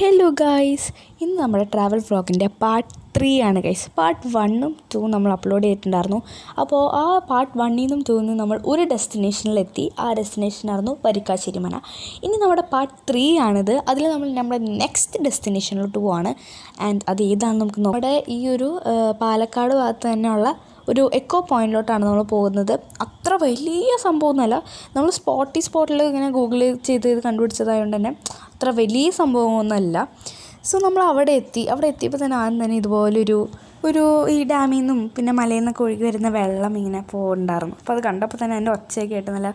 Hello guys, ഇന്ന് നമ്മുടെ travel വ്ളോഗിൻ്റെ part 3 ആണ് ഗൈസ്. പാർട്ട് 1ഉം 2ഉം നമ്മൾ അപ്ലോഡ് ചെയ്തിട്ടുണ്ടായിരുന്നു. അപ്പോൾ ആ പാർട്ട് 1ൽ നിന്നും 2ൽ നിന്നും നമ്മൾ ഒരു ഡെസ്റ്റിനേഷനിലെത്തി. ആ ഡെസ്റ്റിനേഷനായിരുന്നു വരിക്കാശ്ശേരി മന. ഇനി നമ്മുടെ പാർട്ട് 3 ആണിത്. അതിൽ നമ്മൾ നമ്മുടെ നെക്സ്റ്റ് ഡെസ്റ്റിനേഷനിലോട്ട് പോവാണ്. ആൻഡ് അത് ഏതാണെന്ന് നമുക്ക് നമ്മുടെ ഈ ഒരു പാലക്കാട് ഭാഗത്ത് തന്നെയുള്ള ഒരു എക്കോ പോയിൻറ്റിലോട്ടാണ് നമ്മൾ പോകുന്നത്. അത്ര വലിയ സംഭവമൊന്നുമല്ല, നമ്മൾ സ്പോട്ടിൽ ഇങ്ങനെ ഗൂഗിൾ ചെയ്ത് കണ്ടുപിടിച്ചതായതുകൊണ്ട് തന്നെ അത്ര വലിയ സംഭവമൊന്നുമല്ല. സോ നമ്മൾ അവിടെ എത്തിയപ്പോൾ തന്നെ ആദ്യം തന്നെ ഇതുപോലൊരു ഈ ഡാമിൽ നിന്നും പിന്നെ മലയിൽ നിന്നൊക്കെ ഒഴുകി വരുന്ന വെള്ളം ഇങ്ങനെ പോകുന്നുണ്ടായിരുന്നു. അപ്പോൾ അത് കണ്ടപ്പോൾ തന്നെ എൻ്റെ ഒച്ചയൊക്കെ ആയിട്ട് നല്ല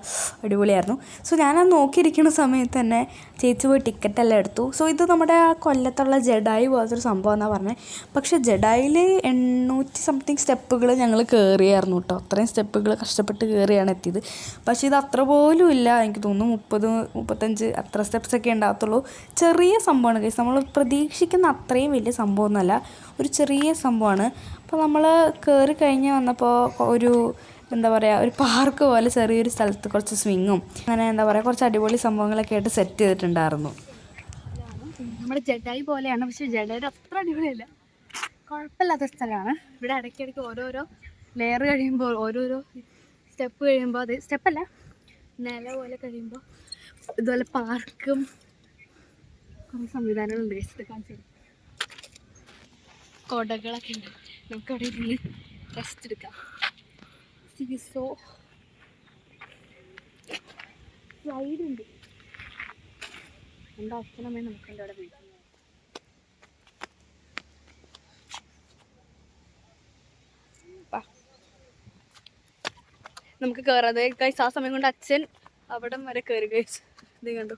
അടിപൊളിയായിരുന്നു. സോ ഞാനത് നോക്കിയിരിക്കുന്ന സമയത്ത് തന്നെ ചേച്ചി പോയി ടിക്കറ്റെല്ലാം എടുത്തു. സോ ഇത് നമ്മുടെ ആ കൊല്ലത്തുള്ള ജഡായി പോലത്തൊരു സംഭവം എന്നാണ് പറഞ്ഞത്. പക്ഷേ ജഡായിൽ 800 സംതിങ് സ്റ്റെപ്പുകൾ ഞങ്ങൾ കയറിയായിരുന്നു കേട്ടോ. അത്രയും സ്റ്റെപ്പുകൾ കഷ്ടപ്പെട്ട് കയറിയാണ് എത്തിയത്. പക്ഷേ ഇത് അത്ര പോലും ഇല്ല, എനിക്ക് തോന്നുന്നു 30-35 അത്ര സ്റ്റെപ്സൊക്കെ ഉണ്ടാകത്തുള്ളൂ. ചെറിയ സംഭവമാണ് ഗൈസ്, നമ്മൾ പ്രതീക്ഷിക്കുന്ന അത്രയും വലിയ സംഭവമൊന്നുമല്ല, ഒരു ചെറിയ സംഭവമാണ്. അപ്പോൾ നമ്മൾ കയറി കഴിഞ്ഞ് വന്നപ്പോൾ ഒരു ഒരു പാർക്ക് പോലെ ചെറിയൊരു സ്ഥലത്ത് കുറച്ച് സ്വിങ്ങും അങ്ങനെ കുറച്ച് അടിപൊളി സംഭവങ്ങളൊക്കെ ആയിട്ട് സെറ്റ് ചെയ്തിട്ടുണ്ടായിരുന്നു. നമ്മുടെ ജഡായി പോലെയാണ്, പക്ഷേ ജഡായി അത്ര അടിപൊളിയല്ല, കുഴപ്പമില്ലാത്ത സ്ഥലമാണ്. ഇവിടെ ഇടയ്ക്കിടയ്ക്ക് ഓരോരോ ലെയർ കഴിയുമ്പോൾ ഓരോരോ സ്റ്റെപ്പ് കഴിയുമ്പോൾ അത് സ്റ്റെപ്പല്ല നില പോലെ കഴിയുമ്പോൾ ഇതുപോലെ പാർക്കും കുറേ സംവിധാനങ്ങളുണ്ട്. കാണിച്ചു കൊടകളൊക്കെ ഉണ്ട്, നമുക്ക് അവിടെ ഇരുന്ന് റെസ്റ്റ് എടുക്കാം. സീസോ സ്ലൈഡ് ഉണ്ട്. എന്താ അച്ഛനമ്മേ നമുക്ക് എൻ്റെ അവിടെ വീട്ടിൽ നമുക്ക് കയറാതെ ഗൈസ്. ആ സമയം കൊണ്ട് അച്ഛൻ അവിടം വരെ കയറി ഗൈസ്. ഇത് കണ്ടു,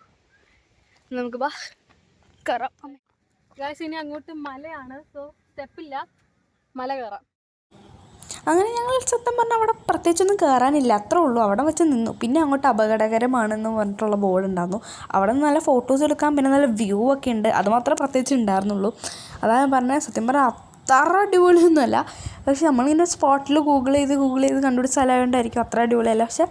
നമുക്ക് ബാ കയറാം ഗൈസ്. ഇനി അങ്ങോട്ട് മലയാണ്, സോ സ്റ്റെപ്പില്ല, മല കയറാം. അങ്ങനെ ഞങ്ങൾ സത്യം പറഞ്ഞാൽ അവിടെ പ്രത്യേകിച്ചൊന്നും കയറാനില്ല, അത്രേ ഉള്ളൂ. അവിടെ വെച്ച് നിന്നു. പിന്നെ അങ്ങോട്ട് അപകടകരമാണെന്ന് പറഞ്ഞിട്ടുള്ള ബോർഡ് ഉണ്ടായിരുന്നു. അവിടെ നിന്ന് നല്ല ഫോട്ടോസ് എടുക്കാം, പിന്നെ നല്ല വ്യൂ ഒക്കെ ഉണ്ട്. അതുമാത്രമേ പ്രത്യേകിച്ച് ഉണ്ടായിരുന്നുള്ളൂ. അതാണ് പറഞ്ഞത്. സത്യം പറഞ്ഞാൽ അത്ര അടിപൊളിയൊന്നുമല്ല, പക്ഷെ നമ്മളിങ്ങനെ സ്പോട്ടിൽ ഗൂഗിൾ ചെയ്ത് കണ്ടുപിടിച്ച സ്ഥലമായതുകൊണ്ടായിരിക്കും അത്ര അടിപൊളിയല്ല. പക്ഷെ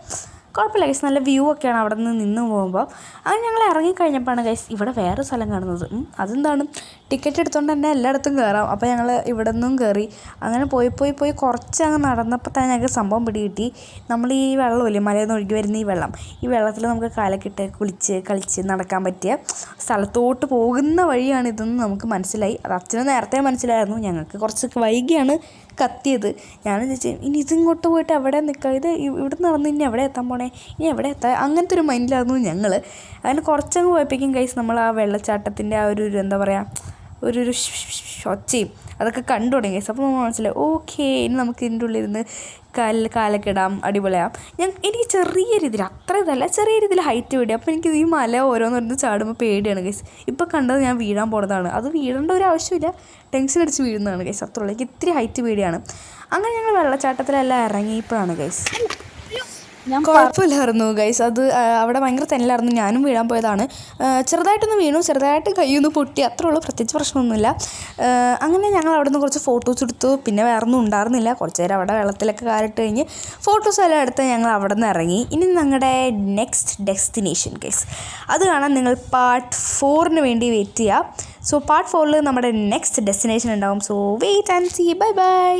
കുഴപ്പമില്ല ഗൈസ്, നല്ല വ്യൂ ഒക്കെയാണ് അവിടെ നിന്ന് പോകുമ്പോൾ. അങ്ങനെ ഞങ്ങൾ ഇറങ്ങിക്കഴിഞ്ഞപ്പോഴാണ് ഗൈസ് ഇവിടെ വേറെ സ്ഥലം കാണുന്നത്. അതെന്താണ്, ടിക്കറ്റ് എടുത്തുകൊണ്ട് തന്നെ എല്ലായിടത്തും കയറാം. അപ്പോൾ ഞങ്ങൾ ഇവിടെ നിന്നും കയറി. അങ്ങനെ പോയി കുറച്ച് അങ്ങ് നടന്നപ്പോൾ തന്നെ ഞങ്ങൾക്ക് സംഭവം പിടികിട്ടി. നമ്മൾ ഈ വെള്ളമില്ലേ, മലയിൽ നിന്ന് ഒഴുകി വരുന്ന ഈ വെള്ളത്തിൽ നമുക്ക് കാലക്കിട്ട് കുളിച്ച് കളിച്ച് നടക്കാൻ പറ്റിയ സ്ഥലത്തോട്ട് പോകുന്ന വഴിയാണിതെന്ന് നമുക്ക് മനസ്സിലായി. അത് അച്ഛന് നേരത്തെ മനസ്സിലായിരുന്നു, ഞങ്ങൾക്ക് കുറച്ച് വൈകിയാണ് കത്തിയത്. ഞാനും ചോദിച്ചു, ഇനി ഇതിങ്ങോട്ട് പോയിട്ട് എവിടെ നിൽക്കാം, ഇത് ഇവിടെ നടന്ന് ഇനി എവിടെ എത്താൻ പോണേ, ഇനി എവിടെ എത്താൻ, അങ്ങനത്തെ ഒരു മൈൻഡിലായിരുന്നു ഞങ്ങൾ. അതിന് കുറച്ചങ്ങ് പോയപ്പോഴേക്കും ഗൈസ് നമ്മൾ ആ വെള്ളച്ചാട്ടത്തിൻ്റെ ആ ഒരു ഒരു ഒച്ചയും അതൊക്കെ കണ്ടു തുടങ്ങി ഗൈസ്. അപ്പോൾ നമ്മൾ മനസ്സിലായി, ഓക്കെ ഇനി നമുക്ക് ഇതിൻ്റെ ഉള്ളിലിരുന്ന് കാലൊക്കെ ഇടാം, അടിപൊളിയാം. എനിക്ക് ചെറിയ രീതിയിൽ, അത്ര ഇതല്ല, ചെറിയ രീതിയിൽ ഹൈറ്റ് പേടി. അപ്പോൾ എനിക്ക് ഈ മല ഓരോന്നോരോന്ന് ചാടുമ്പോൾ പേടിയാണ് ഗൈസ്. ഇപ്പോൾ കണ്ടത് ഞാൻ വീഴാൻ പോണതാണ്. അത് വീഴേണ്ട ഒരു ആവശ്യമില്ല, ടെൻഷൻ അടിച്ച് വീഴുന്നതാണ് ഗൈസ്, അത്രയുള്ളൂ. എനിക്ക് ഇത്തിരി ഹൈറ്റ് പേടിയാണ്. അങ്ങനെ ഞങ്ങൾ വെള്ളച്ചാട്ടത്തിലെല്ലാം ഇറങ്ങിയപ്പോഴാണ് ഗൈസ് കുഴപ്പമില്ലായിരുന്നു ഗൈസ്. അത് അവിടെ ഭയങ്കര തെന്നലായിരുന്നു, ഞാനും വീഴാൻ പോയതാണ്. ചെറുതായിട്ടൊന്ന് വീണു, ചെറുതായിട്ട് കയ്യൊന്ന് പൊട്ടി, അത്രേ ഉള്ളൂ, പ്രത്യേകിച്ച് പ്രശ്നമൊന്നുമില്ല. അങ്ങനെ ഞങ്ങൾ അവിടെ നിന്ന് കുറച്ച് ഫോട്ടോസ് എടുത്തു. പിന്നെ വേറെ ഒന്നും ഉണ്ടായിരുന്നില്ല, കുറച്ച് നേരം അവിടെ വെള്ളത്തിലൊക്കെ കാലിട്ട് കഴിഞ്ഞ് ഫോട്ടോസ് എല്ലാം എടുത്ത് ഞങ്ങൾ അവിടെ നിന്ന് ഇറങ്ങി. ഇനി ഞങ്ങളുടെ നെക്സ്റ്റ് ഡെസ്റ്റിനേഷൻ ഗൈസ്, അത് കാണാൻ നിങ്ങൾ പാർട്ട് 4 വേണ്ടി വെയിറ്റ് ചെയ്യുക. സോ പാർട്ട് 4 നമ്മുടെ നെക്സ്റ്റ് ഡെസ്റ്റിനേഷൻ ഉണ്ടാവും. So wait and see. Bye by.